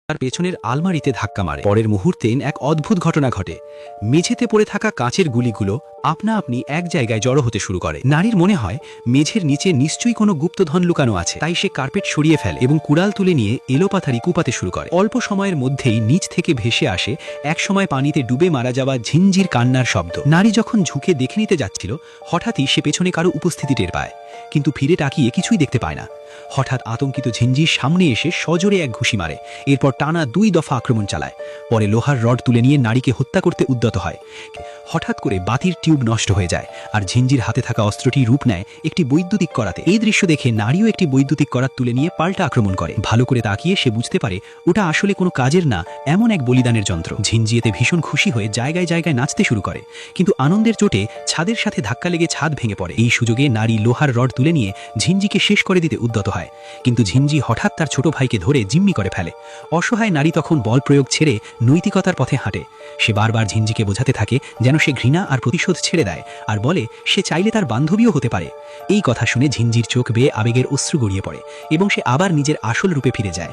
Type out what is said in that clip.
তার পেছনের আলমারিতে ধাক্কা মারে। পরের মুহূর্তে এক অদ্ভুত ঘটনা ঘটে। মেঝেতে পড়ে থাকা কাঁচের গুলিগুলো আপনা আপনি এক জায়গায় জড়ো হতে শুরু করে। নারীর মনে হয় মেঝের নিচে নিশ্চয়ই কোনো গুপ্তধন লুকানো আছে, তাই সে কার্পেট সরিয়ে ফেলে এবং কুড়াল তুলে নিয়ে এলোপাথারি কুপাতে শুরু করে। অল্প সময়ের মধ্যেই নিচ থেকে ভেসে আসে একসময় পানিতে ডুবে মারা যাওয়া ঝিঞ্জির কান্নার শব্দ। নারী যখন ঝুঁকে দেখে নিতে যাচ্ছিল, হঠাৎই সে পেছনে কারো উপস্থিতি টের পায়, কিন্তু ফিরে তাকিয়ে কিছুই দেখতে পায় না। হঠাৎ আতঙ্কিত ঝিঞ্জির সামনে এসে সজোরে এক ঘুষি মারে, এরপর টানা 2 দফা আক্রমণ চালায়। পরে লোহার রড তুলে নিয়ে নারীকে হত্যা করতে উদ্যত হয়। হঠাৎ করে বাতির টিউব নষ্ট হয়ে যায়, আর ঝিঞ্জির হাতে থাকা অস্ত্রটি রূপ নেয় একটি বৈদ্যুতিক করাতে। এই দৃশ্য দেখে নারীও একটি বৈদ্যুতিক করাত তুলে নিয়ে পাল্টা আক্রমণ করে। ভালো করে তাকিয়ে সে বুঝতে পারে ওটা আসলে কোনো কাজের না, এমন এক বলিদানের যন্ত্র। ঝিঞ্জি এতে ভীষণ খুশি হয়ে জায়গায় জায়গায় নাচতে শুরু করে, কিন্তু আনন্দের চোটে ছাদের সাথে ধাক্কা লেগে ছাদ ভেঙে পড়ে। এই সুযোগে নারী লোহার রড তুলে নিয়ে ঝিঞ্জিকে শেষ করে দিতে উদ্যত হয়, কিন্তু ঝিঞ্জি হঠাৎ তার ছোট ভাইকে ধরে জিম্মি করে ফেলে। অসহায় নারী তখন বল প্রয়োগ ছেড়ে নৈতিকতার পথে হাঁটে। সে বারবার ঝিঞ্জিকে বোঝাতে থাকে যেন সে ঘৃণা আর প্রতিশোধ ছেড়ে দেয়, আর বলে সে চাইলে তার বান্ধবীও হতে পারে। এই কথা শুনে ঝিঞ্জির চোখ বেয়ে আবেগের অশ্রু গড়িয়ে পড়ে এবং সে আবার নিজের আসল রূপে ফিরে যায়।